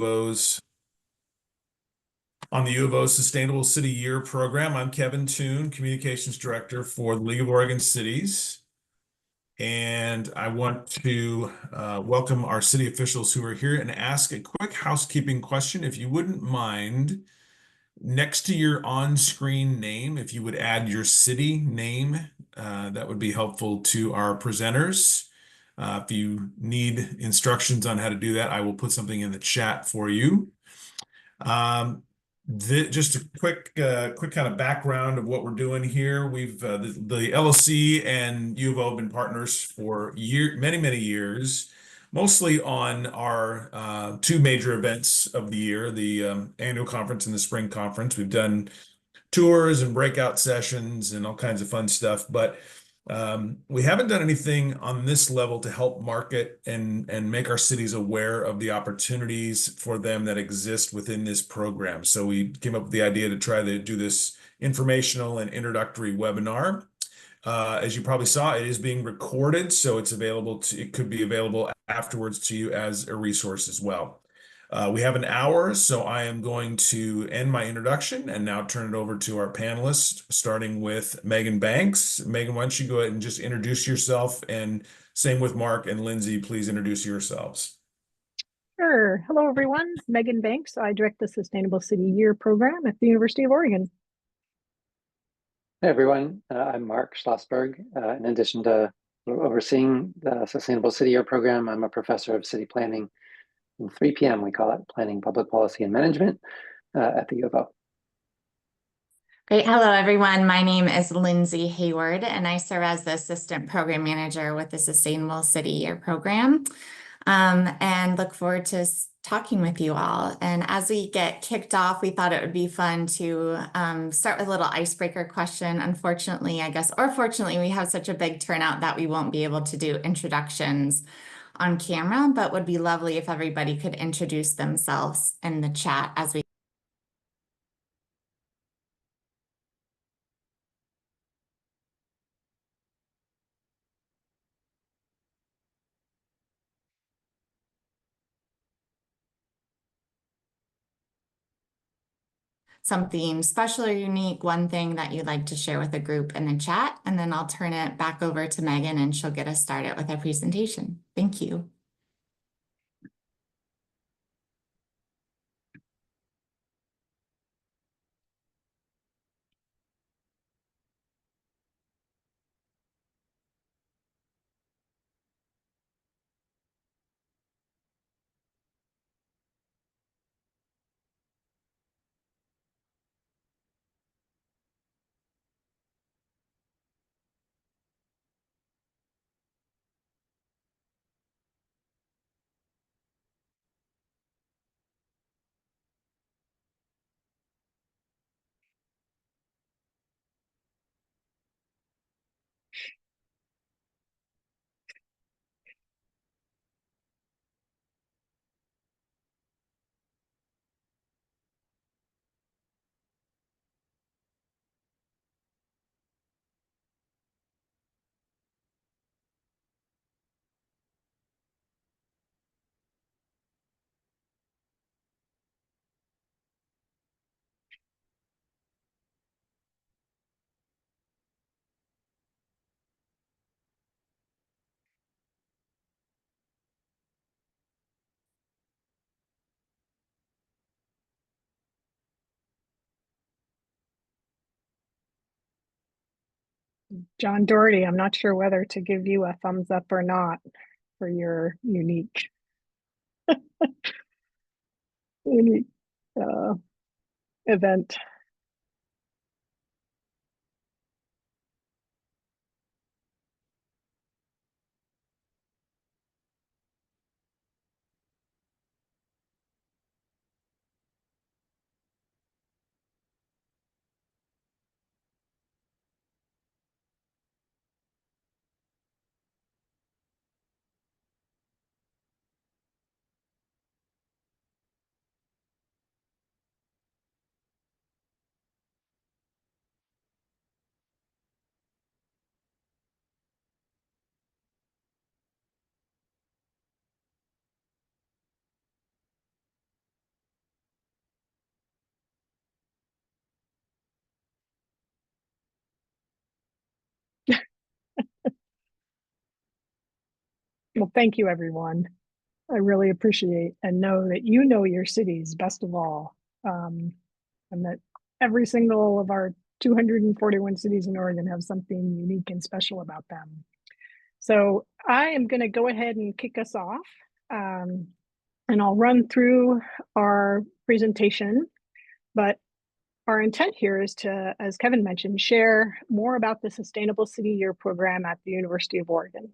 O's on the U of O Sustainable City Year program. I'm Kevin Toon, Communications Director for the League of Oregon Cities. And I want to welcome our city officials who are here and ask a quick housekeeping question. If you wouldn't mind, next to your on-screen name, if you would add your city name, that would be helpful to our presenters. If you need instructions on how to do that, I will put something in the chat for you. Just a quick kind of background of what we're doing here. We've the LLC and U of O have been partners for many years, mostly on our two major events of the year, the annual conference and the spring conference. We've done tours and breakout sessions and all kinds of fun stuff, but we haven't done anything on this level to help market and make our cities aware of the opportunities for them that exist within this program. So we came up with the idea to try to do this informational and introductory webinar. As you probably saw, it is being recorded, so it could be available afterwards to you as a resource as well. We have an hour, so I am going to end my introduction and now turn it over to our panelists, starting with Megan Banks. Megan, why don't you go ahead and just introduce yourself, and same with Mark and Lindsay, please introduce yourselves. Sure. Hello, everyone. Megan Banks. I direct the Sustainable City Year program at the University of Oregon. Hey, everyone. I'm Mark Schlossberg. In addition to overseeing the Sustainable City Year program, I'm a professor of city planning. 3 p.m. we call it Planning, Public Policy, and Management at the U of O. Great. Hello, everyone. My name is Lindsay Hayward, and I serve as the Assistant Program Manager with the Sustainable City Year program, and look forward to talking with you all. And as we get kicked off, we thought it would be fun to start with a little icebreaker question. Unfortunately, I guess, or fortunately, we have such a big turnout that we won't be able to do introductions on camera, but would be lovely if everybody could introduce themselves in the chat as we something special or unique, one thing that you'd like to share with the group in the chat, and then I'll turn it back over to Megan and she'll get us started with our presentation. Thank you. John Doherty, I'm not sure whether to give you a thumbs up or not for your unique, unique event. Well, thank you, everyone. I really appreciate and know that you know your cities best of all. And that every single of our 241 cities in Oregon have something unique and special about them. So I am going to go ahead and kick us off. And I'll run through our presentation, but our intent here is to, as Kevin mentioned, share more about the Sustainable City Year program at the University of Oregon.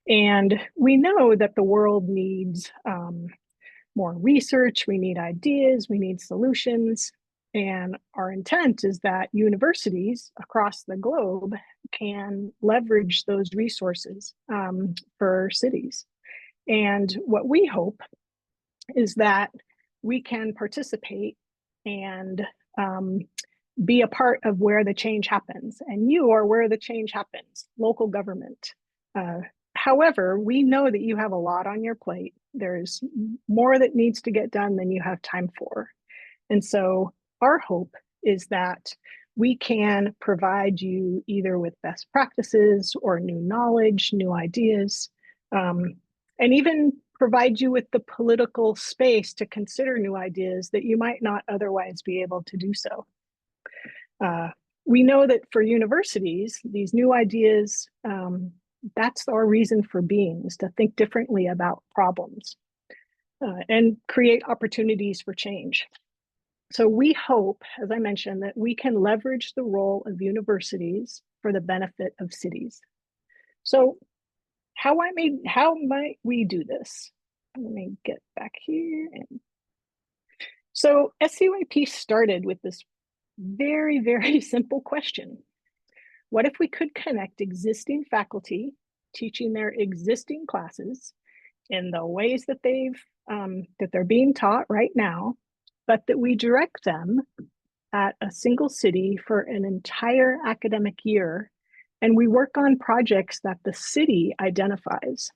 And we know that the world needs more research, we need ideas, we need solutions. And our intent is that universities across the globe can leverage those resources for cities. And what we hope is that we can participate and be a part of where the change happens. And you are where the change happens, local government. However, we know that you have a lot on your plate. There's more that needs to get done than you have time for. And so our hope is that we can provide you either with best practices or new knowledge, new ideas, and even provide you with the political space to consider new ideas that you might not otherwise be able to do so. We know that for universities, these new ideas, that's our reason for being, is to think differently about problems and create opportunities for change. So we hope, as I mentioned, that we can leverage the role of universities for the benefit of cities. So how might we do this? Let me get back here. So SCYP started with this very, very simple question. What if we could connect existing faculty teaching their existing classes in the ways that they're being taught right now, but that we direct them at a single city for an entire academic year, and we work on projects that the city identifies.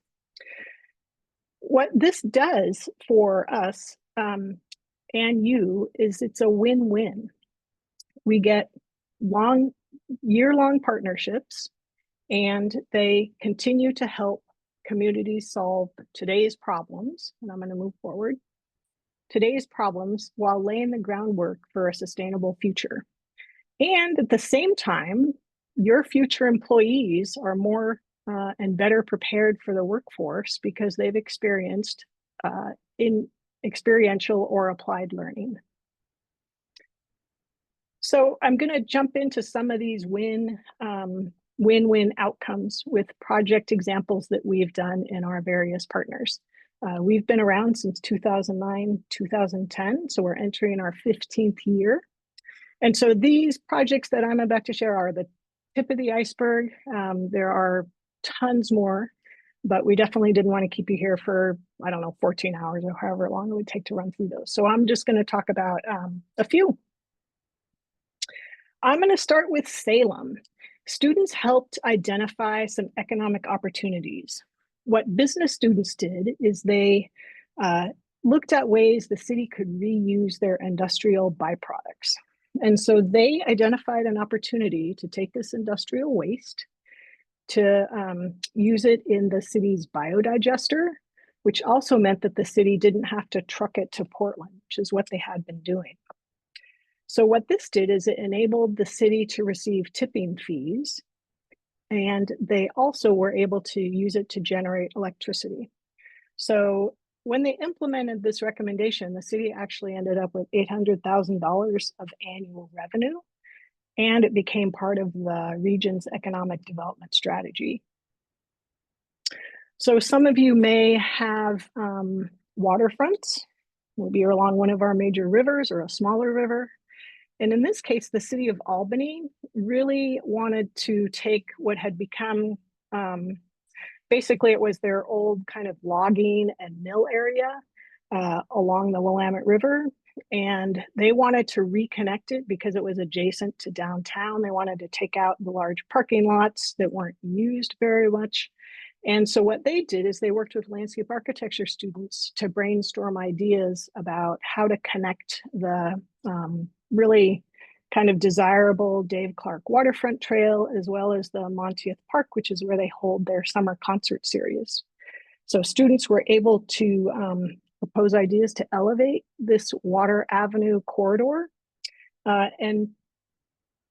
What this does for us and you is it's a win-win. We get year-long partnerships, and they continue to help communities solve today's problems. And I'm going to move forward. Today's problems while laying the groundwork for a sustainable future. And at the same time, your future employees are more and better prepared for the workforce because they've experienced in experiential or applied learning. So I'm going to jump into some of these win-win outcomes with project examples that we've done in our various partners. We've been around since 2009, 2010, so we're entering our 15th year. And so these projects that I'm about to share are the tip of the iceberg. There are tons more, but we definitely didn't want to keep you here for, 14 hours or however long it would take to run through those. So I'm just going to talk about a few. I'm going to start with Salem. Students helped identify some economic opportunities. What business students did is they looked at ways the city could reuse their industrial byproducts. And so they identified an opportunity to take this industrial waste to use it in the city's biodigester, which also meant that the city didn't have to truck it to Portland, which is what they had been doing. So what this did is it enabled the city to receive tipping fees, and they also were able to use it to generate electricity. So when they implemented this recommendation, the city actually ended up with $800,000 of annual revenue, and it became part of the region's economic development strategy. So some of you may have waterfronts, maybe you're along one of our major rivers or a smaller river. And in this case, the city of Albany really wanted to take what had become, basically it was their old kind of logging and mill area along the Willamette River. And they wanted to reconnect it because it was adjacent to downtown. They wanted to take out the large parking lots that weren't used very much. And so what they did is they worked with landscape architecture students to brainstorm ideas about how to connect the really kind of desirable Dave Clark waterfront trail, as well as the Monteith Park, which is where they hold their summer concert series. So students were able to propose ideas to elevate this Water Avenue corridor and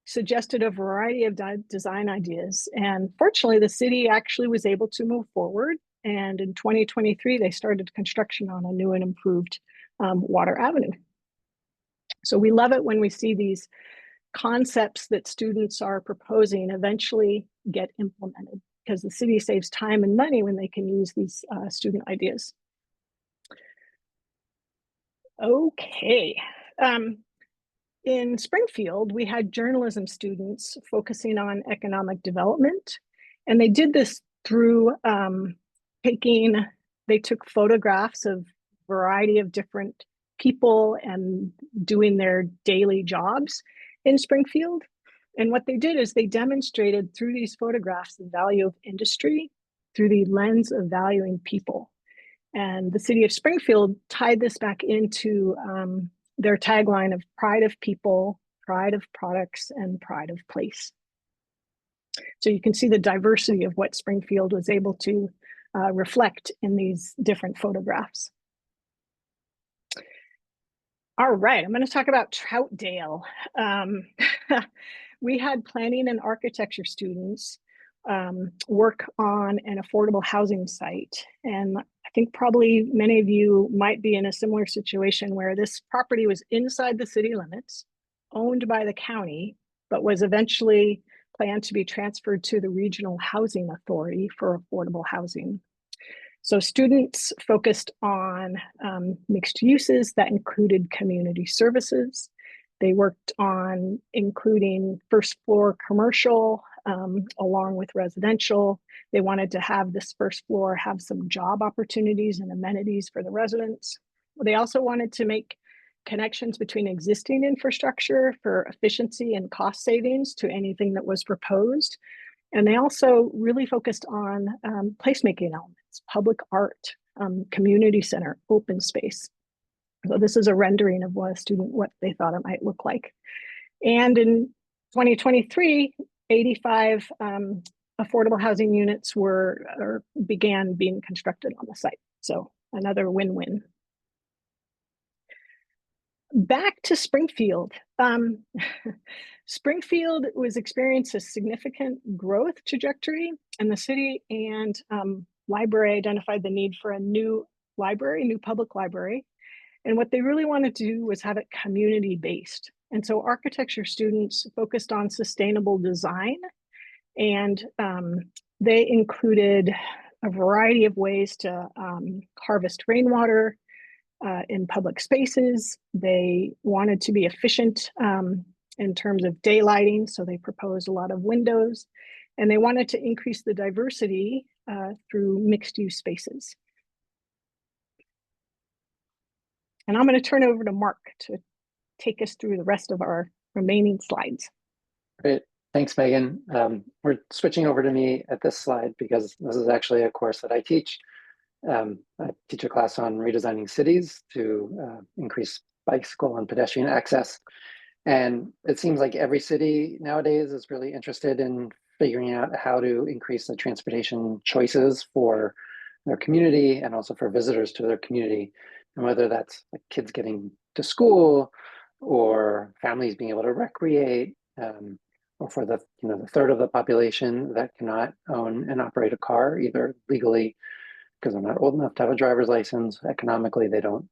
suggested a variety of design ideas. And fortunately, the city actually was able to move forward. And in 2023, they started construction on a new and improved Water Avenue. So we love it when we see these concepts that students are proposing eventually get implemented, because the city saves time and money when they can use these student ideas. Okay. In Springfield, we had journalism students focusing on economic development, and they did this through they took photographs of a variety of different people and doing their daily jobs in Springfield. And what they did is they demonstrated through these photographs the value of industry through the lens of valuing people. And the city of Springfield tied this back into their tagline of pride of people, pride of products, and pride of place. So you can see the diversity of what Springfield was able to reflect in these different photographs. All right, I'm going to talk about Troutdale. We had planning and architecture students work on an affordable housing site. And I think probably many of you might be in a similar situation where this property was inside the city limits, owned by the county, but was eventually planned to be transferred to the Regional Housing Authority for affordable housing. So students focused on mixed uses that included community services. They worked on including first floor commercial along with residential. They wanted to have this first floor have some job opportunities and amenities for the residents. They also wanted to make connections between existing infrastructure for efficiency and cost savings to anything that was proposed. And they also really focused on placemaking elements, public art, community center, open space. So this is a rendering of what they thought it might look like. And in 2023, 85 affordable housing units began being constructed on the site. So another win-win. Back to Springfield. Springfield was experiencing a significant growth trajectory, and the city and library identified the need for a new public library. And what they really wanted to do was have it community-based. And so architecture students focused on sustainable design, and they included a variety of ways to harvest rainwater in public spaces. They wanted to be efficient in terms of daylighting, so they proposed a lot of windows, and they wanted to increase the diversity through mixed-use spaces. And I'm going to turn over to Mark to take us through the rest of our remaining slides. Great. Thanks, Megan. We're switching over to me at this slide because this is actually a course that I teach. I teach a class on redesigning cities to increase bicycle and pedestrian access. And it seems like every city nowadays is really interested in figuring out how to increase the transportation choices for their community and also for visitors to their community. And whether that's like kids getting to school or families being able to recreate, or for the third of the population that cannot own and operate a car, either legally because they're not old enough to have a driver's license, economically they don't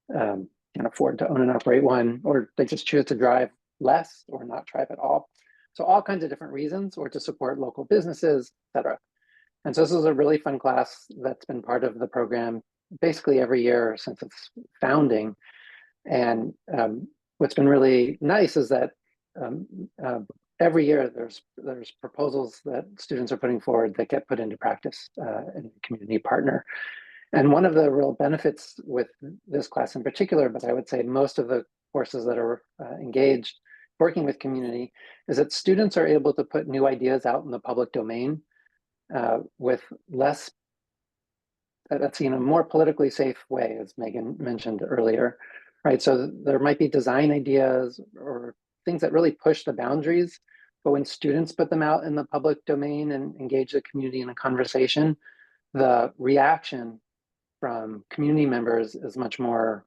can afford to own and operate one, or they just choose to drive less or not drive at all. So all kinds of different reasons, or to support local businesses, etc. And so this is a really fun class that's been part of the program basically every year since its founding. And what's been really nice is that every year there's proposals that students are putting forward that get put into practice in a community partner. And one of the real benefits with this class in particular, but I would say most of the courses that are engaged working with community, is that students are able to put new ideas out in the public domain with less, that's in a more politically safe way, as Megan mentioned earlier, right? So there might be design ideas or things that really push the boundaries, but when students put them out in the public domain and engage the community in a conversation, the reaction from community members is much more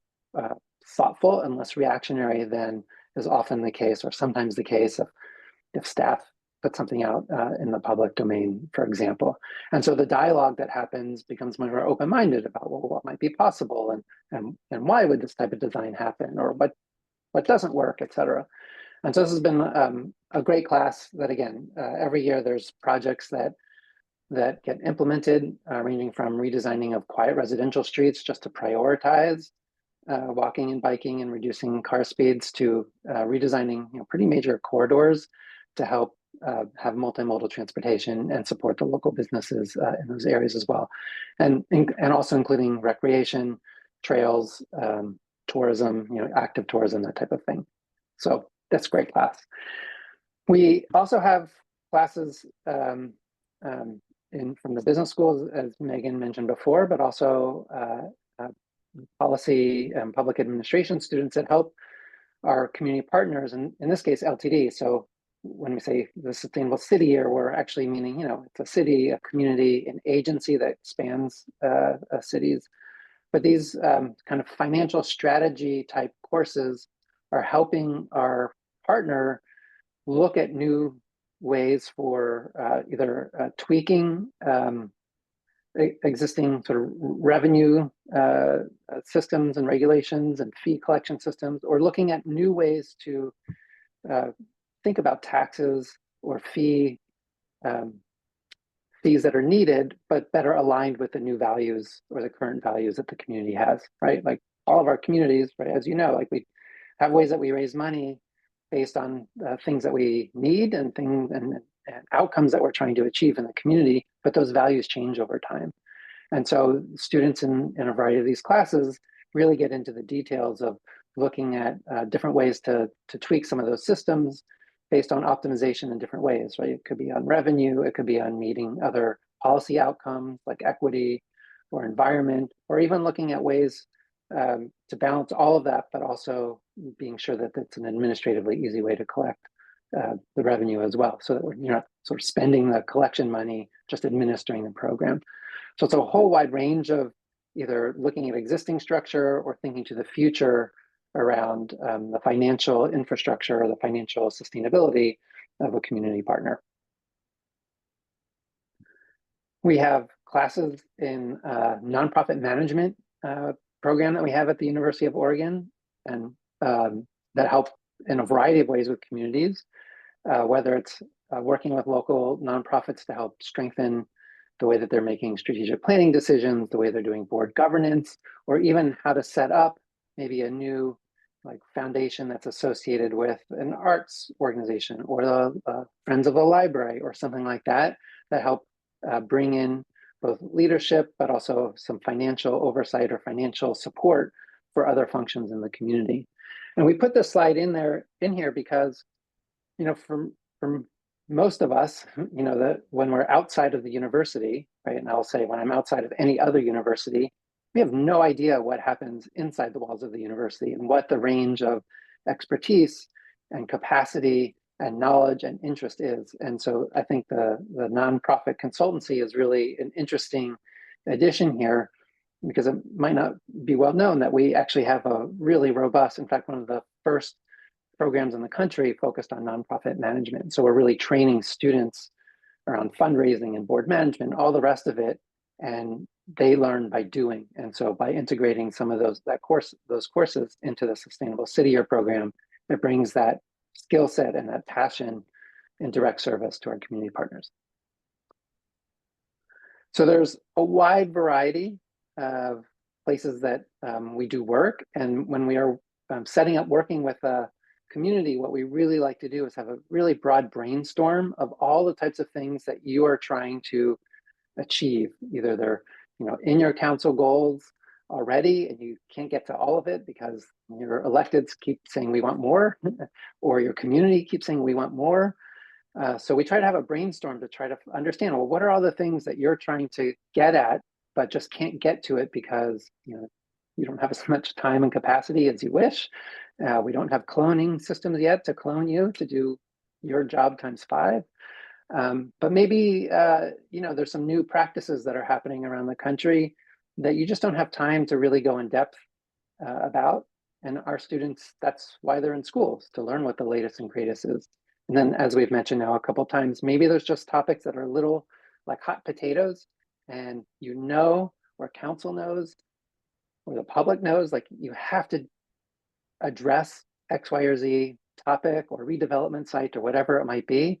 thoughtful and less reactionary than is often the case, or sometimes the case, if staff put something out in the public domain, for example. And so the dialogue that happens becomes much more open-minded about, well, what might be possible, and why would this type of design happen, or what doesn't work, et cetera. And so this has been a great class that, again, every year there's projects that get implemented, ranging from redesigning of quiet residential streets just to prioritize walking and biking and reducing car speeds, to redesigning pretty major corridors to help have multimodal transportation and support the local businesses in those areas as well. And also including recreation, trails, tourism, active tourism, that type of thing. So that's a great class. We also have classes from the business schools, as Megan mentioned before, but also policy and public administration students that help our community partners, and in this case, LTD. So when we say the sustainable city year, we're actually meaning, it's a city, a community, an agency that spans cities. But these kind of financial strategy type courses are helping our partner look at new ways for either tweaking existing sort of revenue systems and regulations and fee collection systems, or looking at new ways to think about taxes or fees that are needed, but better aligned with the new values or the current values that the community has, right? Like all of our communities, right, as you know, like we have ways that we raise money based on things that we need and outcomes that we're trying to achieve in the community, but those values change over time. And so students in a variety of these classes really get into the details of looking at different ways to tweak some of those systems based on optimization in different ways, right? It could be on revenue, it could be on meeting other policy outcomes like equity or environment, or even looking at ways to balance all of that, but also being sure that it's an administratively easy way to collect the revenue as well, so that you're not sort of spending the collection money, just administering the program. So it's a whole wide range of either looking at existing structure or thinking to the future around the financial infrastructure or the financial sustainability of a community partner. We have classes in nonprofit management program that we have at the University of Oregon, and that help in a variety of ways with communities, whether it's working with local nonprofits to help strengthen the way that they're making strategic planning decisions, the way they're doing board governance, or even how to set up maybe a new foundation that's associated with an arts organization or the Friends of the Library or something like that, that help bring in both leadership, but also some financial oversight or financial support for other functions in the community. And we put this slide in here because, from most of us, that when we're outside of the university, right? And I'll say when I'm outside of any other university, we have no idea what happens inside the walls of the university and what the range of expertise and capacity and knowledge and interest is. And so I think the nonprofit consultancy is really an interesting addition here, because it might not be well known that we actually have a really robust, in fact, one of the first programs in the country focused on nonprofit management. So we're really training students around fundraising and board management, all the rest of it, and they learn by doing. And so by integrating some of those courses into the Sustainable City Year program, it brings that skill set and that passion in direct service to our community partners. So there's a wide variety of places that we do work. And when we are setting up working with a community, what we really like to do is have a really broad brainstorm of all the types of things that you are trying to achieve. Either they're in your council goals already and you can't get to all of it because your electeds keep saying we want more, or your community keeps saying we want more. So we try to have a brainstorm to try to understand, well, what are all the things that you're trying to get at, but just can't get to it because you don't have as much time and capacity as you wish. We don't have cloning systems yet to clone you to do your job times 5. But maybe, there's some new practices that are happening around the country that you just don't have time to really go in depth about. And our students, that's why they're in schools, to learn what the latest and greatest is. And then, as we've mentioned now a couple of times, maybe there's just topics that are a little like hot potatoes, and or council knows, or the public knows, like you have to address X, Y, or Z topic or redevelopment site or whatever it might be,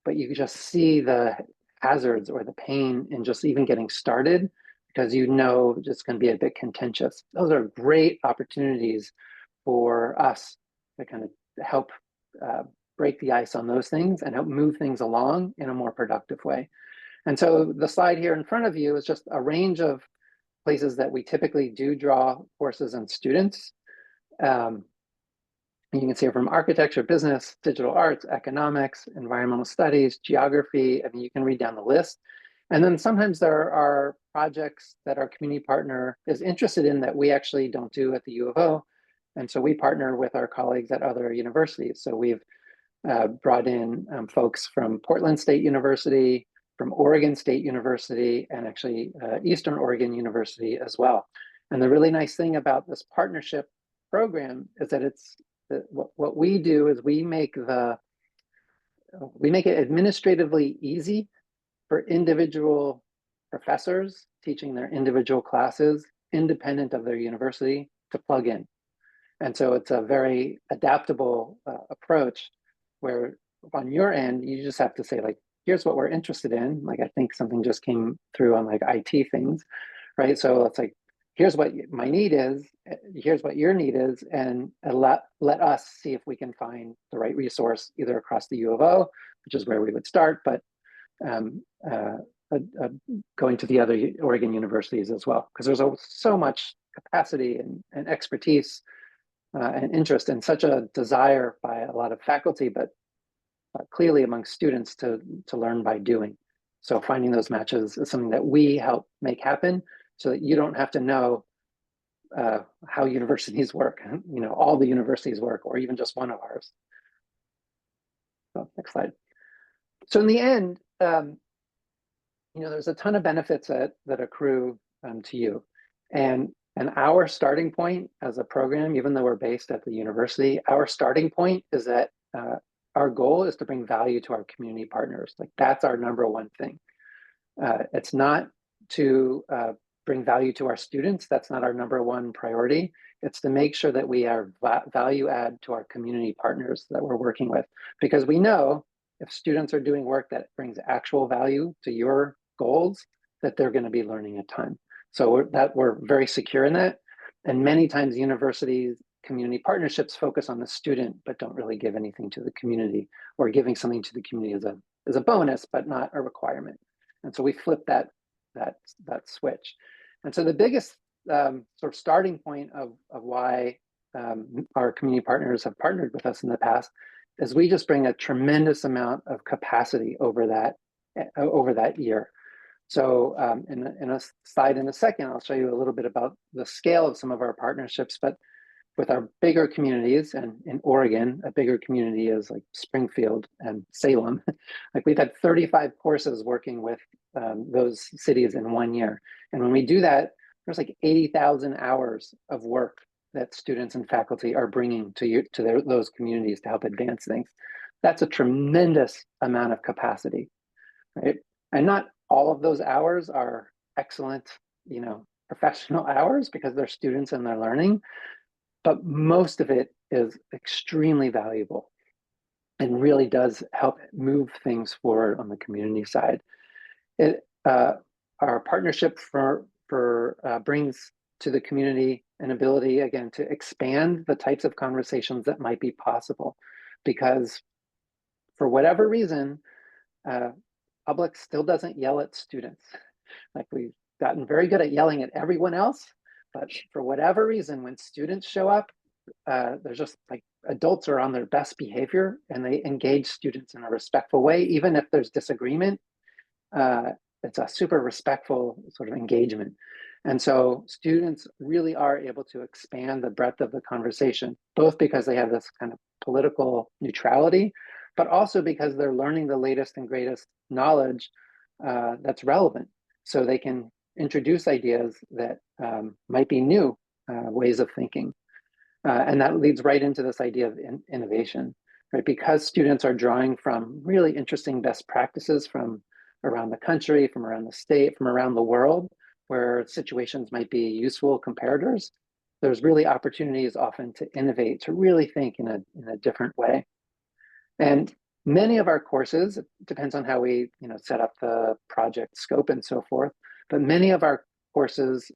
but you just see the hazards or the pain in just even getting started because it's going to be a bit contentious. Those are great opportunities for us to kind of help break the ice on those things and help move things along in a more productive way. And so the slide here in front of you is just a range of places that we typically do draw courses and students. You can see from architecture, business, digital arts, economics, environmental studies, geography. I mean, you can read down the list. And then sometimes there are projects that our community partner is interested in that we actually don't do at the U of O. And so we partner with our colleagues at other universities. So we've brought in folks from Portland State University, from Oregon State University, and actually Eastern Oregon University as well. And the really nice thing about this partnership program is that what we do is we make it administratively easy for individual professors teaching their individual classes independent of their university to plug in. And so it's a very adaptable approach where on your end, you just have to say like, here's what we're interested in. Like, I think something just came through on like IT things, right? So it's like, here's what my need is, here's what your need is, and let us see if we can find the right resource either across the U of O, which is where we would start, but going to the other Oregon universities as well, because there's so much capacity and expertise and interest and such a desire by a lot of faculty, but clearly among students to learn by doing. So finding those matches is something that we help make happen so that you don't have to know how universities work, all the universities work, or even just one of ours. So next slide. So in the end, there's a ton of benefits that accrue to you. And our starting point as a program, even though we're based at the university, our starting point is that our goal is to bring value to our community partners. Like that's our number one thing. It's not to bring value to our students. That's not our number one priority. It's to make sure that we are value add to our community partners that we're working with, because we know if students are doing work that brings actual value to your goals, that they're going to be learning a ton. So we're very secure in that. And many times universities, community partnerships focus on the student, but don't really give anything to the community, or giving something to the community as a bonus, but not a requirement. And so we flip that switch. And so the biggest sort of starting point of why our community partners have partnered with us in the past is we just bring a tremendous amount of capacity over that year. So in a slide in a second, I'll show you a little bit about the scale of some of our partnerships, but with our bigger communities, and in Oregon, a bigger community is like Springfield and Salem. Like we've had 35 courses working with those cities in 1 year. And when we do that, there's like 80,000 hours of work that students and faculty are bringing to those communities to help advance things. That's a tremendous amount of capacity, right? And not all of those hours are excellent, professional hours because they're students and they're learning, but most of it is extremely valuable and really does help move things forward on the community side. Our partnership brings to the community an ability, again, to expand the types of conversations that might be possible, because for whatever reason, public still doesn't yell at students. Like we've gotten very good at yelling at everyone else, but for whatever reason, when students show up, there's just like adults are on their best behavior and they engage students in a respectful way, even if there's disagreement. It's a super respectful sort of engagement. And so students really are able to expand the breadth of the conversation, both because they have this kind of political neutrality, but also because they're learning the latest and greatest knowledge that's relevant. So they can introduce ideas that might be new ways of thinking. And that leads right into this idea of innovation, right? Because students are drawing from really interesting best practices from around the country, from around the state, from around the world, where situations might be useful comparators. There's really opportunities often to innovate, to really think in a different way. And many of our courses, it depends on how we set up the project scope and so forth, but many of our courses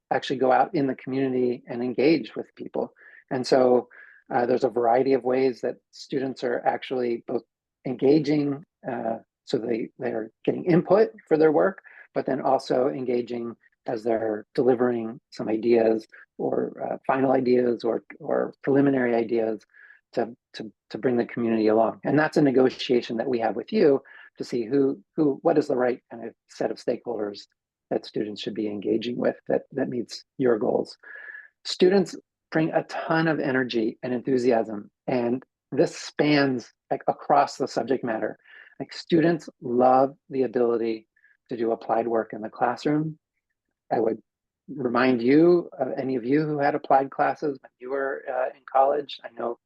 actually go out in the community and engage with people. And so there's a variety of ways that students are actually both engaging, so they're getting input for their work, but then also engaging as they're delivering some ideas or final ideas or preliminary ideas to bring the community along. And that's a negotiation that we have with you to see what is the right kind of set of stakeholders that students should be engaging with that meets your goals. Students bring a ton of energy and enthusiasm, and this spans like across the subject matter. Like students love the ability to do applied work in the classroom. I would remind you, any of you who had applied classes when you were in college. I know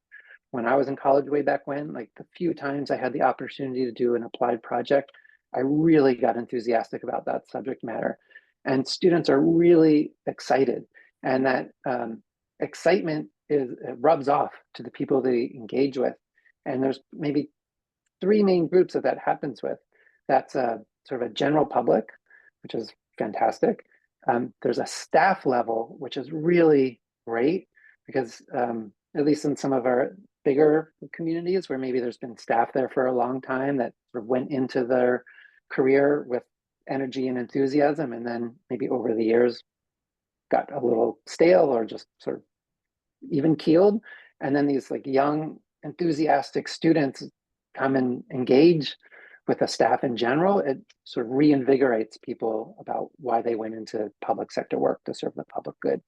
when I was in college way back when, like the few times I had the opportunity to do an applied project, I really got enthusiastic about that subject matter. And students are really excited. And that excitement rubs off to the people they engage with. And there's maybe three main groups that happens with. That's sort of a general public, which is fantastic. There's a staff level, which is really great because at least in some of our bigger communities where maybe there's been staff there for a long time that sort of went into their career with energy and enthusiasm, and then maybe over the years got a little stale or just sort of even keeled. And then these like young, enthusiastic students come and engage with the staff in general. It sort of reinvigorates people about why they went into public sector work to serve the public good.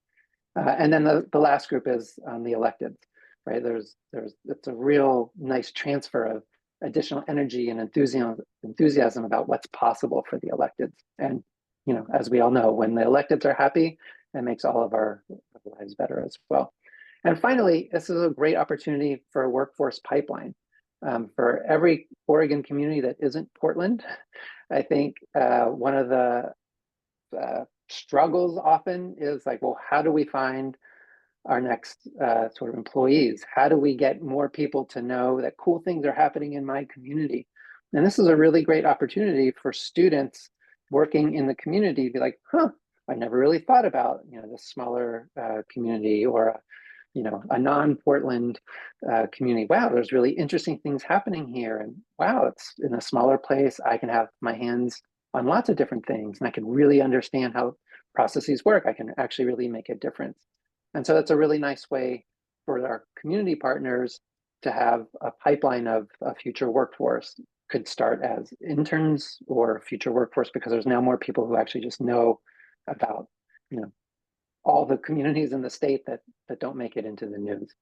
And then the last group is on the electeds, right? It's a real nice transfer of additional energy and enthusiasm about what's possible for the electeds. And as we all know, when the electeds are happy, that makes all of our lives better as well. And finally, this is a great opportunity for a workforce pipeline. For every Oregon community that isn't Portland, I think one of the struggles often is like, well, how do we find our next sort of employees? How do we get more people to know that cool things are happening in my community? And this is a really great opportunity for students working in the community to be like, I never really thought about this smaller community or a non-Portland community. Wow, there's really interesting things happening here. And wow, it's in a smaller place. I can have my hands on lots of different things and I can really understand how processes work. I can actually really make a difference. And so that's a really nice way for our community partners to have a pipeline of a future workforce. Could start as interns or future workforce because there's now more people who actually just know about all the communities in the state that don't make it into the news.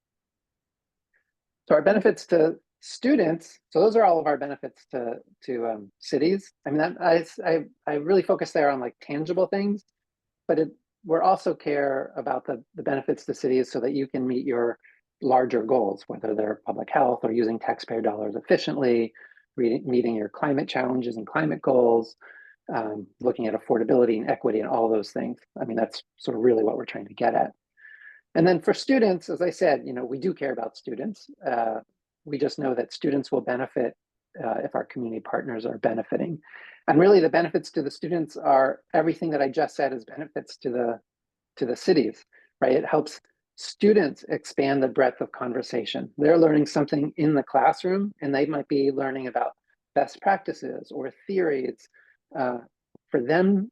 So our benefits to students, so those are all of our benefits to cities. I mean, I really focus there on like tangible things, but we're also care about the benefits to cities so that you can meet your larger goals, whether they're public health or using taxpayer dollars efficiently, meeting your climate challenges and climate goals, looking at affordability and equity and all those things. I mean, that's sort of really what we're trying to get at. And then for students, as I said, we do care about students. We just know that students will benefit if our community partners are benefiting. And really the benefits to the students are everything that I just said is benefits to the cities, right? It helps students expand the breadth of conversation. They're learning something in the classroom and they might be learning about best practices or theories. For them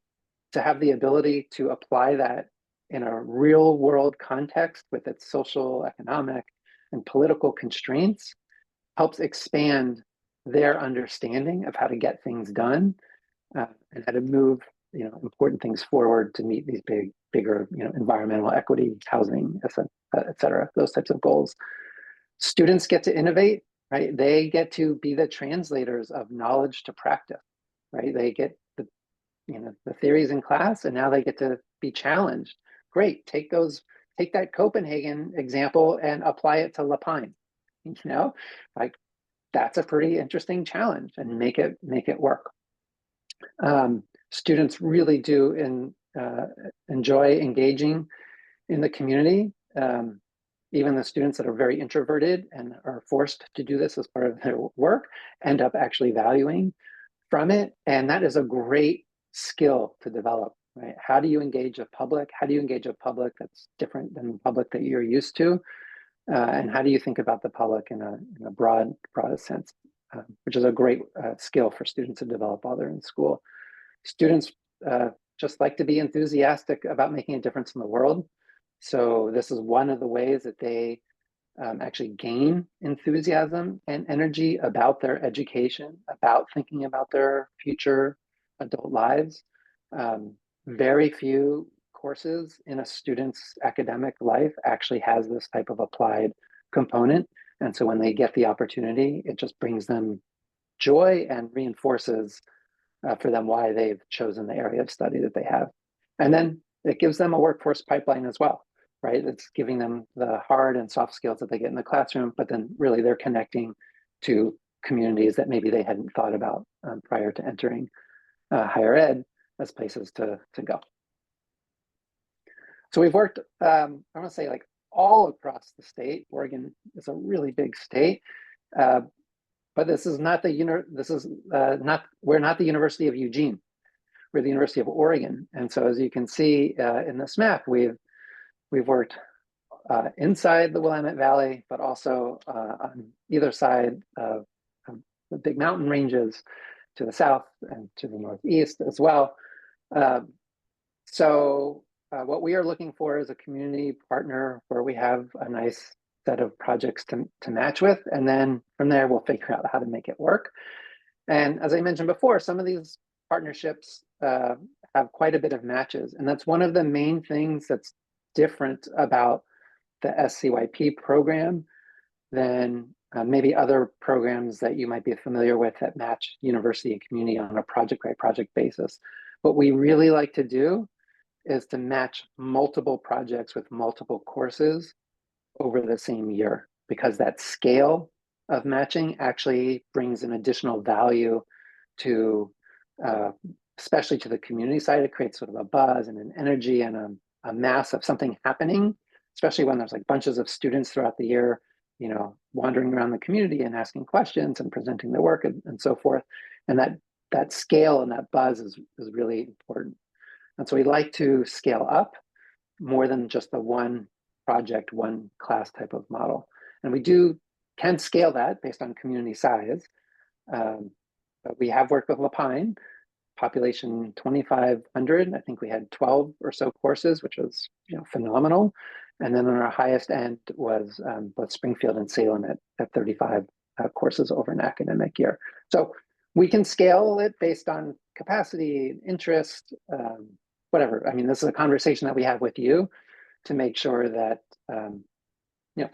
to have the ability to apply that in a real world context with its social, economic, and political constraints helps expand their understanding of how to get things done and how to move important things forward to meet these bigger environmental equity, housing, et cetera, those types of goals. Students get to innovate right? They get to be the translators of knowledge to practice, right? They get the, the theories in class, and now they get to be challenged. Great, take that Copenhagen example and apply it to La Pine. Like that's a pretty interesting challenge, and make it work. Students really do enjoy engaging in the community. Even the students that are very introverted and are forced to do this as part of their work end up actually valuing from it. And that is a great skill to develop, right? How do you engage a public? How do you engage a public that's different than the public that you're used to? And how do you think about the public in a broad sense, which is a great skill for students to develop while they're in school. Students just like to be enthusiastic about making a difference in the world. So this is one of the ways that they actually gain enthusiasm and energy about their education, about thinking about their future adult lives. Very few courses in a student's academic life actually has this type of applied component. And so when they get the opportunity, it just brings them joy and reinforces for them why they've chosen the area of study that they have. And then it gives them a workforce pipeline as well, right? It's giving them the hard and soft skills that they get in the classroom, but then really they're connecting to communities that maybe they hadn't thought about prior to entering higher ed as places to go. So we've worked, I want to say like all across the state. Oregon is a really big state, but this is not we're not the University of Eugene. We're the University of Oregon. And so as you can see in this map, we've worked inside the Willamette Valley, but also on either side of the big mountain ranges to the south and to the northeast as well. So what we are looking for is a community partner where we have a nice set of projects to match with. And then from there, we'll figure out how to make it work. And as I mentioned before, some of these partnerships have quite a bit of matches. And that's one of the main things that's different about the SCYP program than maybe other programs that you might be familiar with that match university and community on a project by project basis. What we really like to do is to match multiple projects with multiple courses over the same year, because that scale of matching actually brings an additional value to, especially to the community side. It creates sort of a buzz and an energy and a mass of something happening, especially when there's like bunches of students throughout the year, wandering around the community and asking questions and presenting their work and so forth. And that scale and that buzz is really important. And so we like to scale up more than just the one project, one class type of model. And we can scale that based on community size. But we have worked with La Pine, population 2,500. I think we had 12 or so courses, which was phenomenal. And then on our highest end was both Springfield and Salem at 35 courses over an academic year. So we can scale it based on capacity, interest, whatever. I mean, this is a conversation that we have with you to make sure that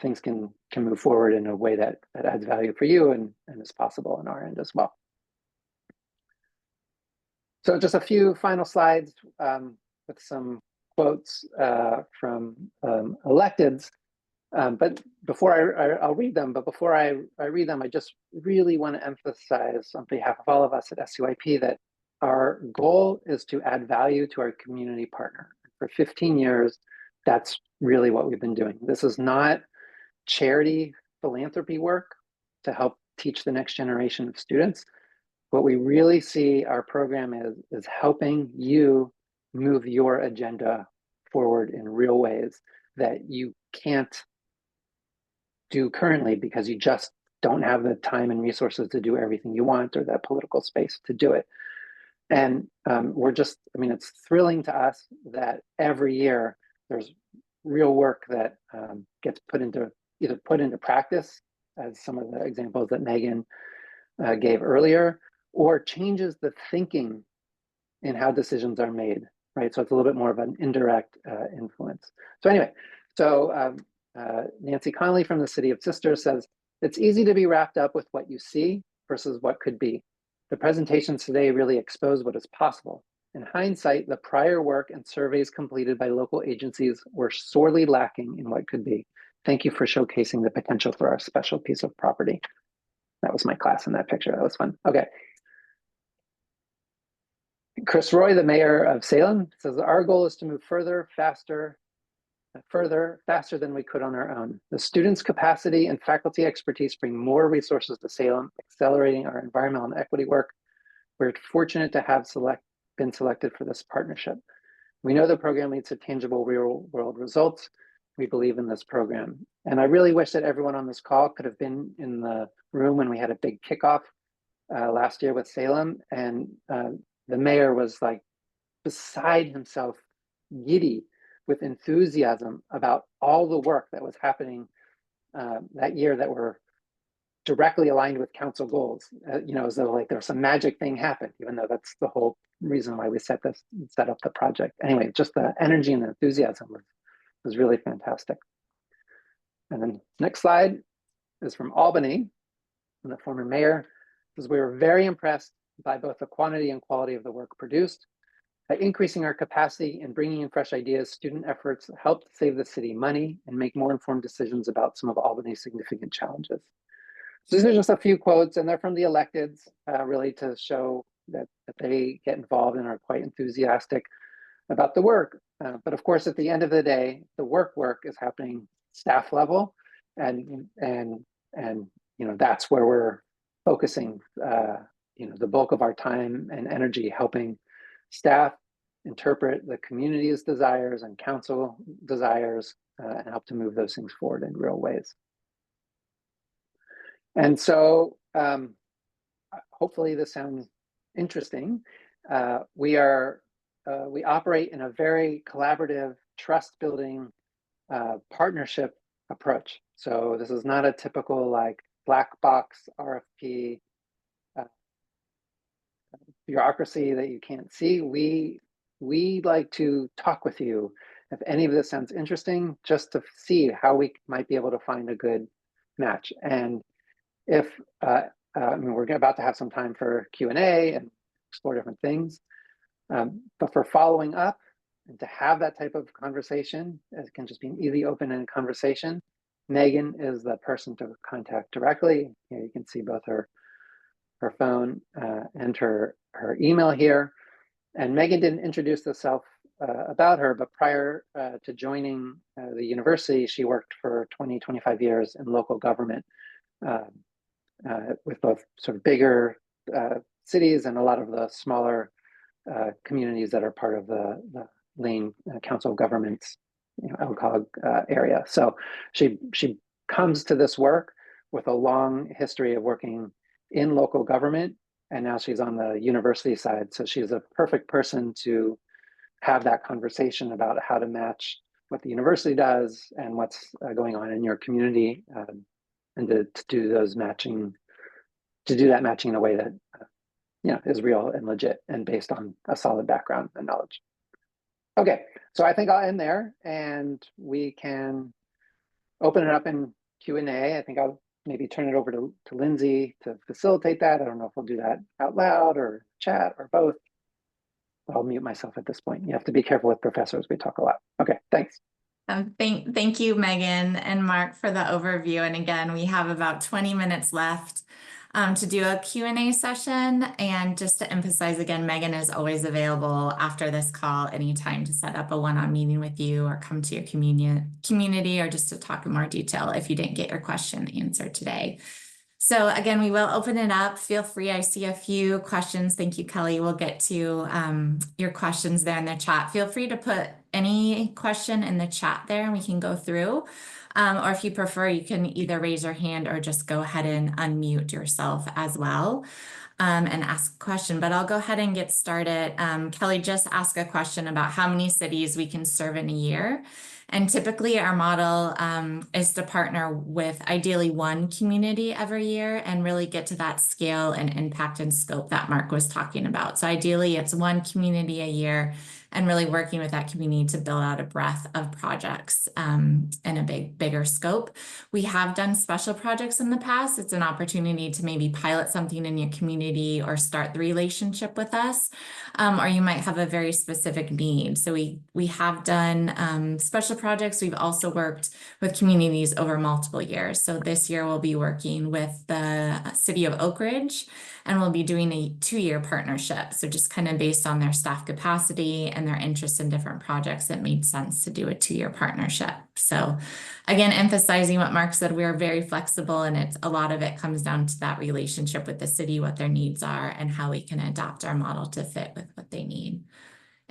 things can move forward in a way that adds value for you and is possible on our end as well. So just a few final slides with some quotes from electeds. But before I'll read them, but before I read them, I just really want to emphasize on behalf of all of us at SCYP that our goal is to add value to our community partner. For 15 years, that's really what we've been doing. This is not charity philanthropy work to help teach the next generation of students. What we really see our program is helping you move your agenda forward in real ways that you can't do currently because you just don't have the time and resources to do everything you want or that political space to do it. And it's thrilling to us that every year there's real work that gets either put into practice, as some of the examples that Megan gave earlier, or changes the thinking in how decisions are made, right? So it's a little bit more of an indirect influence. So anyway, Nancy Connolly from the City of Sisters says, It's easy to be wrapped up with what you see versus what could be. The presentations today really expose what is possible. In hindsight, the prior work and surveys completed by local agencies were sorely lacking in what could be. Thank you for showcasing the potential for our special piece of property. That was my class in that picture. That was fun. Okay. Chris Roy, the mayor of Salem, says our goal is to move faster than we could on our own. The students' capacity and faculty expertise bring more resources to Salem, accelerating our environmental and equity work. We're fortunate to have been selected for this partnership. We know the program leads to tangible real-world results. We believe in this program. And I really wish that everyone on this call could have been in the room when we had a big kickoff last year with Salem. And the mayor was like beside himself, giddy with enthusiasm about all the work that was happening that year that were directly aligned with council goals. As though like there was some magic thing happened, even though that's the whole reason why we set up the project. Anyway, just the energy and the enthusiasm was really fantastic. And then next slide is from Albany, and the former mayor says we were very impressed by both the quantity and quality of the work produced. By increasing our capacity and bringing in fresh ideas, student efforts helped save the city money and make more informed decisions about some of Albany's significant challenges. So these are just a few quotes, and they're from the electeds, really to show that they get involved and are quite enthusiastic about the work. But of course, at the end of the day, the work is happening staff level, and that's where we're focusing the bulk of our time and energy, helping staff interpret the community's desires and council desires and help to move those things forward in real ways. And so hopefully this sounds interesting. We operate in a very collaborative, trust-building partnership approach. So this is not a typical like black box RFP bureaucracy that you can't see. We like to talk with you if any of this sounds interesting, just to see how we might be able to find a good match. And if we're about to have some time for Q&A and explore different things, but for following up and to have that type of conversation, it can just be an easy, open-ended conversation. Megan is the person to contact directly. You can see both her phone and her email here. And Megan didn't introduce herself about her, but prior to joining the university, she worked for 25 years in local government with both sort of bigger cities and a lot of the smaller communities that are part of the Lane Council of Governments, LCOG area. So she comes to this work with a long history of working in local government, and now she's on the university side. So she's a perfect person to have that conversation about how to match what the university does and what's going on in your community, and to do that matching in a way that is real and legit and based on a solid background and knowledge. Okay, so I think I'll end there and we can open it up in Q&A. I think I'll maybe turn it over to Lindsay to facilitate that. I don't know if we'll do that out loud or chat or both. I'll mute myself at this point. You have to be careful with professors. We talk a lot. Okay, thanks. Thank you, Megan and Mark, for the overview. And again, we have about 20 minutes left to do a Q&A session. And just to emphasize again, Megan is always available after this call anytime to set up a one-on-one meeting with you or come to your community or just to talk in more detail if you didn't get your question answered today. So again, we will open it up. Feel free. I see a few questions. Thank you, Kelly. We'll get to your questions there in the chat. Feel free to put any question in the chat there and we can go through. Or if you prefer, you can either raise your hand or just go ahead and unmute yourself as well and ask a question. But I'll go ahead and get started. Kelly just asked a question about how many cities we can serve in a year. And typically our model is to partner with ideally one community every year and really get to that scale and impact and scope that Mark was talking about. So ideally it's one community a year and really working with that community to build out a breadth of projects in a bigger scope. We have done special projects in the past. It's an opportunity to maybe pilot something in your community or start the relationship with us, or you might have a very specific need. So we have done special projects. We've also worked with communities over multiple years. So this year we'll be working with the city of Oak Ridge, and we'll be doing a 2-year partnership. So just kind of based on their staff capacity and their interest in different projects, it made sense to do a 2-year partnership. So again, emphasizing what Mark said, we are very flexible, and a lot of it comes down to that relationship with the city, what their needs are, and how we can adapt our model to fit with what they need.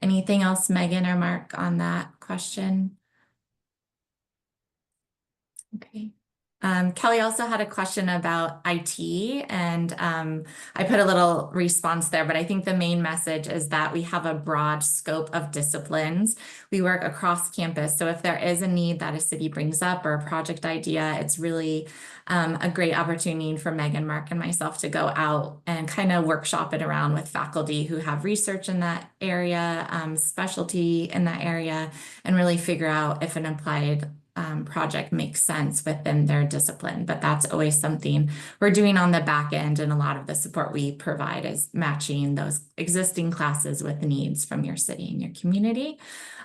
Anything else, Megan or Mark, on that question? Okay. Kelly also had a question about IT, and I put a little response there, but I think the main message is that we have a broad scope of disciplines. We work across campus. So if there is a need that a city brings up or a project idea, it's really a great opportunity for Megan, Mark, and myself to go out and kind of workshop it around with faculty who have research in that area, specialty in that area, and really figure out if an applied project makes sense within their discipline. But that's always something we're doing on the back end, and a lot of the support we provide is matching those existing classes with the needs from your city and your community.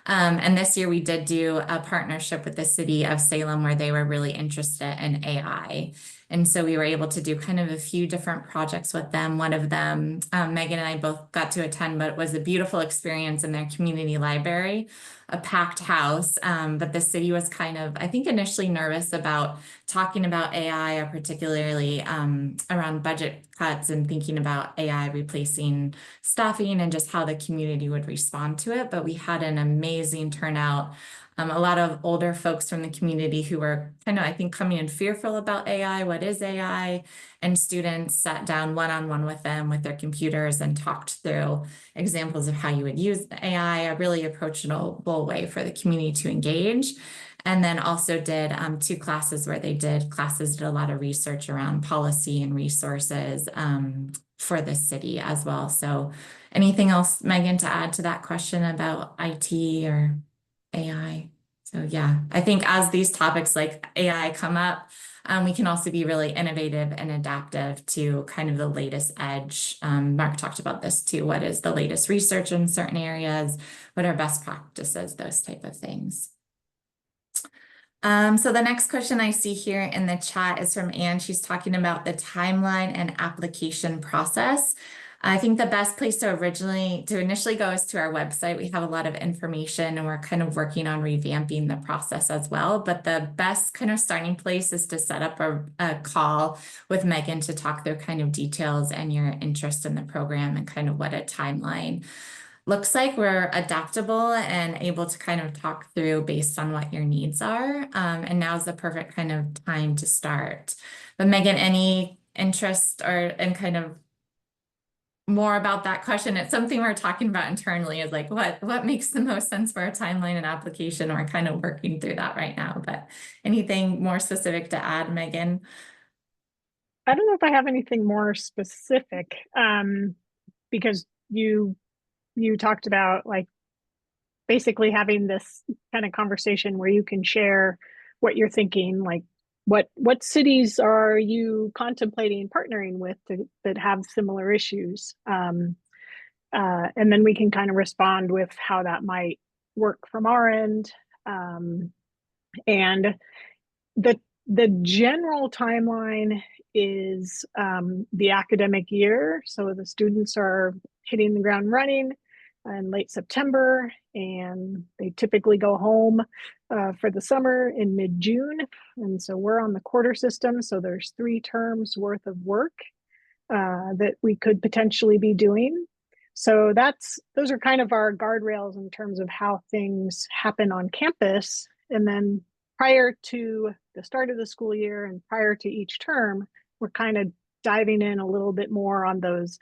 And this year we did do a partnership with the city of Salem where they were really interested in AI. And so we were able to do kind of a few different projects with them. One of them, Megan and I both got to attend, but it was a beautiful experience in their community library, a packed house. But the city was kind of, I think, initially nervous about talking about AI, or particularly around budget cuts and thinking about AI replacing staffing and just how the community would respond to it. But we had an amazing turnout. A lot of older folks from the community who were kind of, I think, coming in fearful about AI. What is AI? And students sat down one-on-one with them with their computers and talked through examples of how you would use the AI, a really approachable way for the community to engage. And then also did 2 classes where they did a lot of research around policy and resources for the city as well. So anything else, Megan, to add to that question about IT or AI? So yeah, I think as these topics like AI come up, we can also be really innovative and adaptive to kind of the latest edge. Mark talked about this too. What is the latest research in certain areas? What are best practices? Those type of things. So the next question I see here in the chat is from Anne. She's talking about the timeline and application process. I think the best place to initially go is to our website. We have a lot of information, and we're kind of working on revamping the process as well. But the best kind of starting place is to set up a call with Megan to talk through kind of details and your interest in the program and kind of what a timeline looks like. We're adaptable and able to kind of talk through based on what your needs are. And now's the perfect kind of time to start. But Megan, any interest in kind of more about that question? It's something we're talking about internally, is like what makes the most sense for a timeline and application. We're kind of working through that right now. But anything more specific to add, Megan? I don't know if I have anything more specific, because you talked about like basically having this kind of conversation where you can share what you're thinking, like what cities are you contemplating partnering with that have similar issues, and then we can kind of respond with how that might work from our end, and the general timeline is the academic year. So the students are hitting the ground running in late September, and they typically go home for the summer in mid-June. And so we're on the quarter system. So there's 3 terms worth of work that we could potentially be doing. So those are kind of our guardrails in terms of how things happen on campus. And then prior to the start of the school year and prior to each term, we're kind of diving in a little bit more on those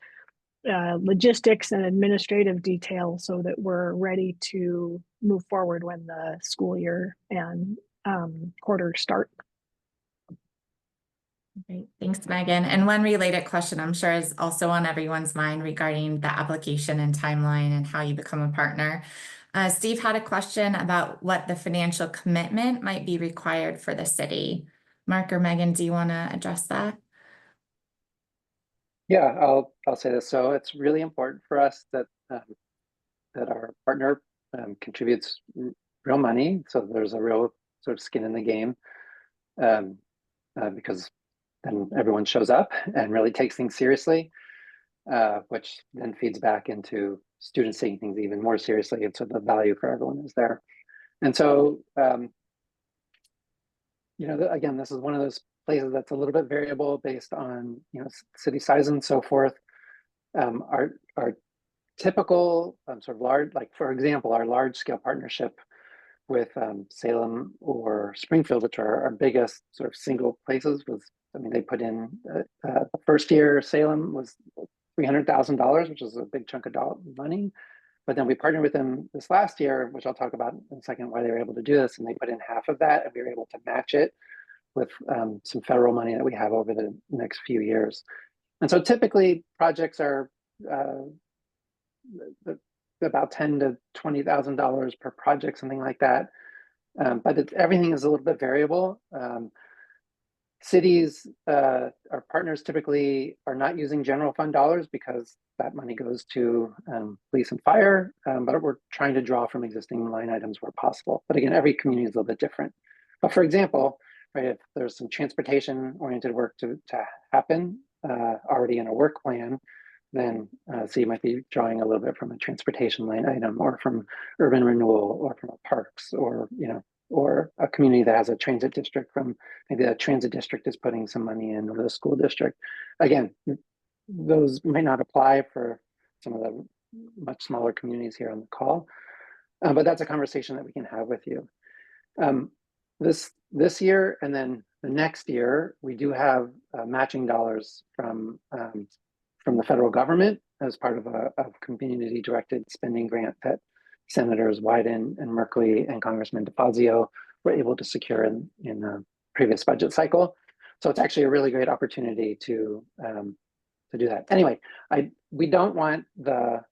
logistics and administrative details so that we're ready to move forward when the school year and quarter start. Great. Thanks, Megan. And one related question I'm sure is also on everyone's mind regarding the application and timeline and how you become a partner. Steve had a question about what the financial commitment might be required for the city. Mark or Megan, do you want to address that? Yeah, I'll say this. So it's really important for us that that our partner contributes real money, so there's a real sort of skin in the game, because then everyone shows up and really takes things seriously, which then feeds back into students taking things even more seriously, and so the value for everyone is there. And so, you know, again, this is one of those places that's a little bit variable based on, you know, city size and so forth. Our typical sort of large, like for example, our large scale partnership with Salem or Springfield, which are our biggest sort of single places, was, I mean, they put in the first year Salem was $300,000, which is a big chunk of money. But then we partnered with them this last year, which I'll talk about in a second, why they were able to do this. And they put in half of that, and we were able to match it with some federal money that we have over the next few years. And so typically projects are about $10,000 to $20,000 per project, something like that. But everything is a little bit variable. Cities, our partners typically are not using general fund dollars because that money goes to police and fire, but we're trying to draw from existing line items where possible. But again, every community is a little bit different. But for example, right, if there's some transportation-oriented work to happen already in a work plan, then so you might be drawing a little bit from a transportation line item, or from urban renewal, or from a parks, or, you know, or a community that has a transit district, from maybe the transit district is putting some money in, or the school district. Again, those might not apply for some of the much smaller communities here on the call, but that's a conversation that we can have with you. This year and then the next year, we do have matching dollars from the federal government as part of a community-directed spending grant that Senators Wyden and Merkley and Congressman DeFazio were able to secure in the previous budget cycle. So it's actually a really great opportunity to do that. Anyway, we don't want the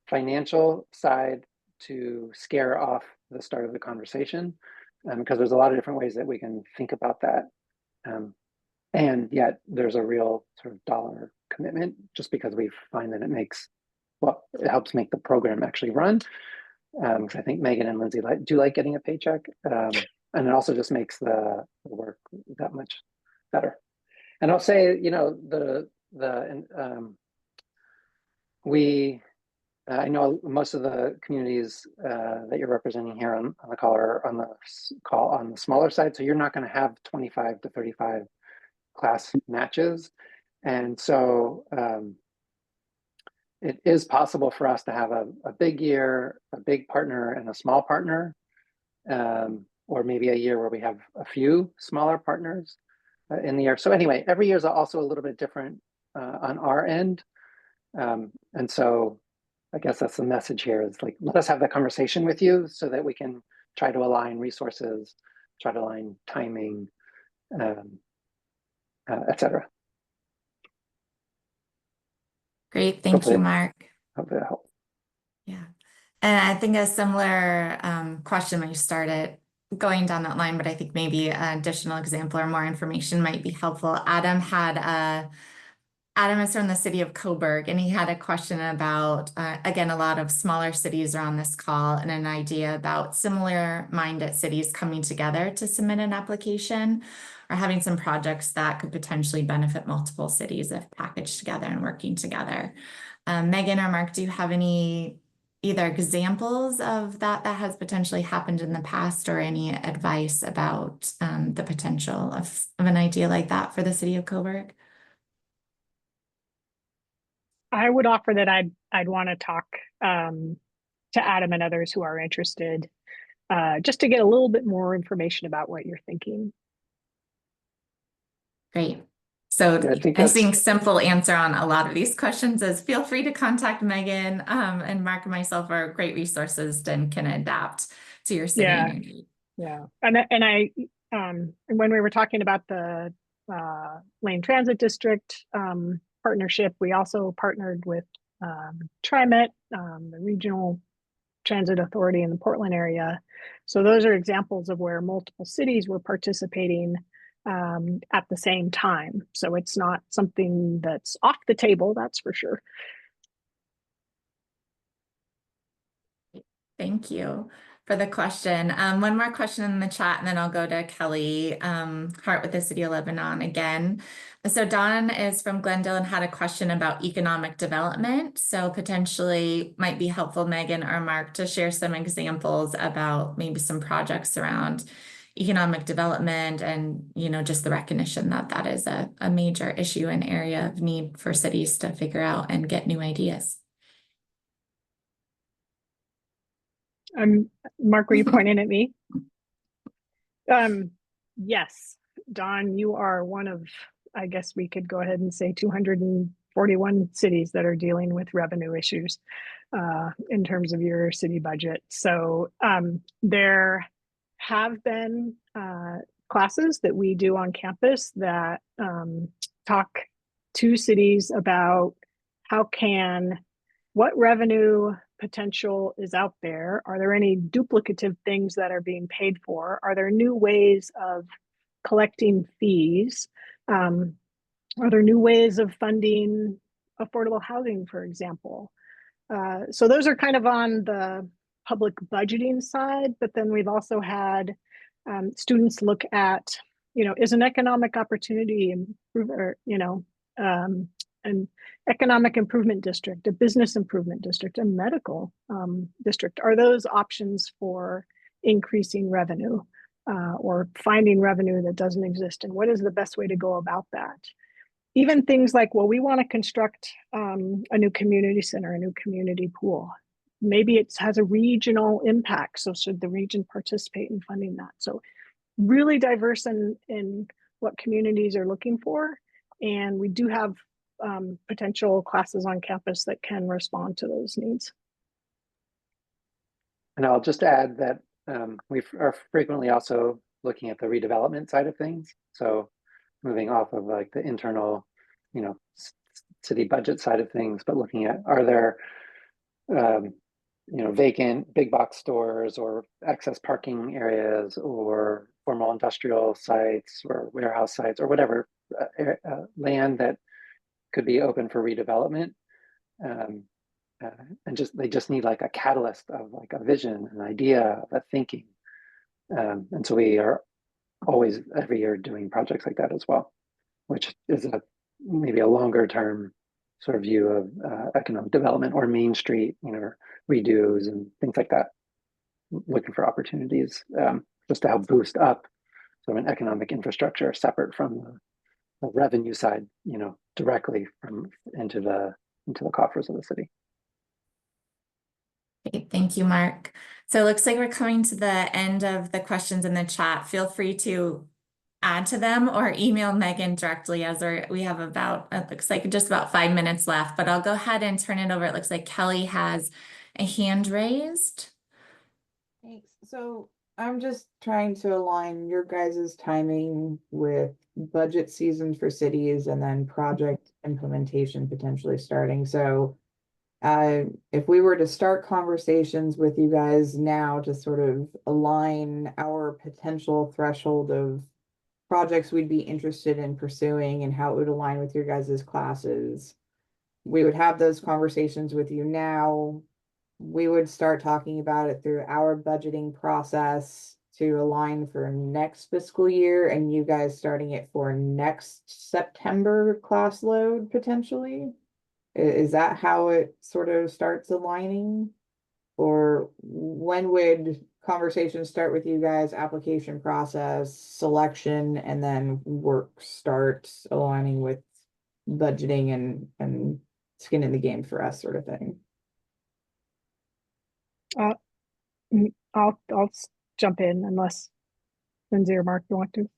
financial side to scare off the start of the conversation, because there's a lot of different ways that we can think about that. And yet there's a real sort of dollar commitment, just because we find that it helps make the program actually run. Because I think Megan and Lindsay do like getting a paycheck, and it also just makes the work that much better. And I'll say, you know, I know most of the communities that you're representing here on the call are on the smaller side, so you're not going to have 25 to 35 class matches, and so it is possible for us to have a big year, a big partner, and a small partner, or maybe a year where we have a few smaller partners in the year. So anyway, every year is also a little bit different on our end, and so I guess that's the message here, is like, let us have that conversation with you so that we can try to align resources, try to align timing, et cetera. Great, thank you, Mark. Hope that helps. Yeah, and I think a similar question when you started going down that line, but I think maybe an additional example or more information might be helpful. Adam is from the city of Coburg, and he had a question about, again, a lot of smaller cities are on this call, and an idea about similar-minded cities coming together to submit an application, or having some projects that could potentially benefit multiple cities if packaged together and working together. Megan or Mark, do you have any either examples of that has potentially happened in the past, or any advice about the potential of an idea like that for the city of Coburg? I would offer that I'd want to talk to Adam and others who are interested, just to get a little bit more information about what you're thinking. Great. So Yeah, I think I that's think simple answer on a lot of these questions is feel free to contact Megan, and Mark and myself are great resources and can adapt to your city and Yeah, your need. yeah. And when we were talking about the Lane Transit District partnership, we also partnered with TriMet, the regional transit authority in the Portland area. So those are examples of where multiple cities were participating at the same time. So it's not something that's off the table, that's for sure. Thank you for the question. One more question in the chat, and then I'll go to Kelly Hart with the City of Lebanon again. So Don is from Glendale and had a question about economic development. So potentially might be helpful, Megan or Mark, to share some examples about maybe some projects around economic development and, just the recognition that that is a major issue and area of need for cities to figure out and get new ideas. Mark, were you pointing at me? Yes, Don, you are one of, I guess we could go ahead and say 241 cities that are dealing with revenue issues in terms of your city budget. So there have been classes that we do on campus that talk to cities about what revenue potential is out there? Are there any duplicative things that are being paid for? Are there new ways of collecting fees? Are there new ways of funding affordable housing, for example? So those are kind of on the public budgeting side, but then we've also had students look at, is an economic opportunity improver, an economic improvement district, a business improvement district, a medical district. Are those options for increasing revenue or finding revenue that doesn't exist? And what is the best way to go about that? Even things like, well, we want to construct a new community center, a new community pool. Maybe it has a regional impact. So should the region participate in funding that? So really diverse in what communities are looking for. And we do have potential classes on campus that can respond to those needs. And I'll just add that we are frequently also looking at the redevelopment side of things. So moving off of like the internal, city budget side of things, but looking at, are there, vacant big box stores or excess parking areas or formal industrial sites or warehouse sites or whatever land that could be open for redevelopment. And they just need like a catalyst of like a vision, an idea, a thinking. And so we are always every year doing projects like that as well, which is maybe a longer term sort of view of economic development or Main Street, redos and things like that, looking for opportunities just to help boost up sort of an economic infrastructure separate from the revenue side, directly into the coffers of the city. Great. Thank you, Mark. So it looks like we're coming to the end of the questions in the chat. Feel free to add to them or email Megan directly as we have it looks like just about 5 minutes left, but I'll go ahead and turn it over. It looks like Kelly has a hand raised. Thanks. So I'm just trying to align your guys' timing with budget season for cities and then project implementation potentially starting. So if we were to start conversations with you guys now to sort of align our potential threshold of projects we'd be interested in pursuing and how it would align with your guys' classes, we would have those conversations with you now. We would start talking about it through our budgeting process to align for next fiscal year, and you guys starting it for next September class load potentially. Is that how it sort of starts aligning? Or when would conversations start with you guys, application process, selection, and then work starts aligning with budgeting and skin in the game for us sort of thing? I'll jump in unless Lindsay or Mark you want to.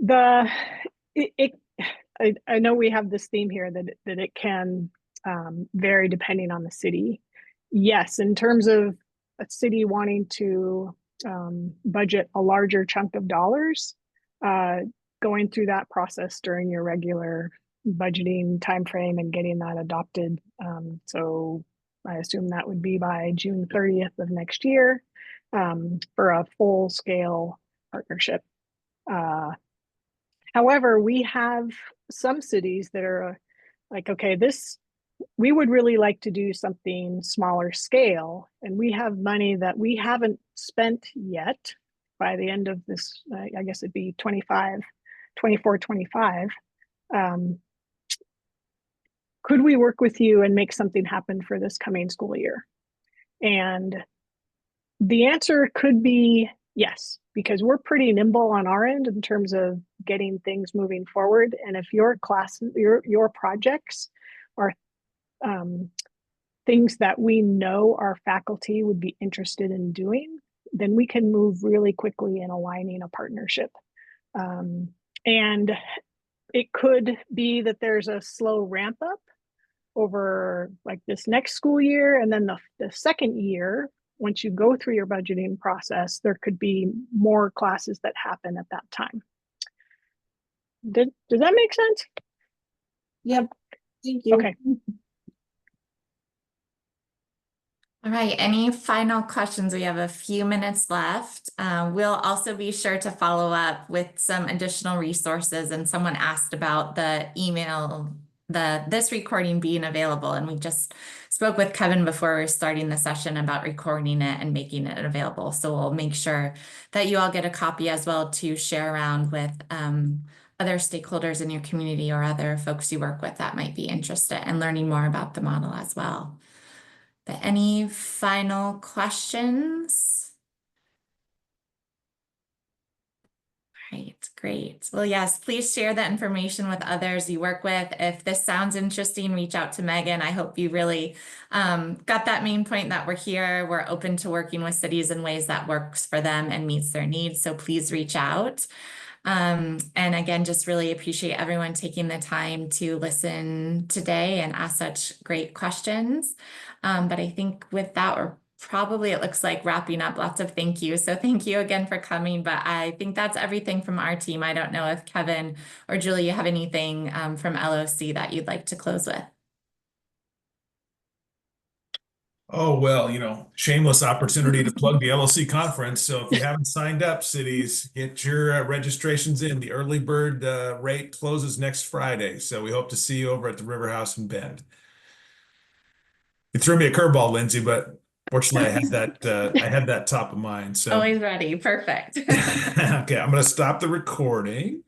The it I know we have this theme here that it can vary depending on the city. Yes, in terms of a city wanting to budget a larger chunk of dollars, uh, going through that process during your regular budgeting timeframe and getting that adopted. So I assume that would be by June 30th of next year for a full scale partnership. However, we have some cities that are like, okay, we would really like to do something smaller scale, and we have money that we haven't spent yet by the end of this, I guess it'd be 24, 25. Could we work with you and make something happen for this coming school year? And the answer could be yes, because we're pretty nimble on our end in terms of getting things moving forward. And if your projects are things that we know our faculty would be interested in doing, then we can move really quickly in aligning a partnership. And it could be that there's a slow ramp up over like this next school year, and then the second year, once you go through your budgeting process, there could be more classes that happen at that time. Does that make sense? Yep. Thank you. Okay. All right, any final questions? We have a few minutes left. We'll also be sure to follow up with some additional resources, and someone asked about the email, this recording being available, and we just spoke with Kevin before we were starting the session about recording it and making it available. So we'll make sure that you all get a copy as well to share around with other stakeholders in your community or other folks you work with that might be interested in learning more about the model as well. But any final questions? Right, great. Well, yes, please share that information with others you work with. If this sounds interesting, reach out to Megan. I hope you really got that main point that we're here. We're open to working with cities in ways that works for them and meets their needs. So please reach out. And again, just really appreciate everyone taking the time to listen today and ask such great questions. But I think with that, we're probably, it looks like wrapping up. Lots of thank you. So thank you again for coming. But I think that's everything from our team. I don't know if Kevin or Julie, you have anything from LOC that you'd like to close with. Oh, well, shameless opportunity to plug the LLC conference. So if you haven't signed up, cities, get your registrations in. The early bird rate closes next Friday. So we hope to see you over at the River House in Bend. You threw me a curveball, Lindsay, but fortunately I had that top of mind. So Always ready. Perfect. okay, I'm going to stop the recording.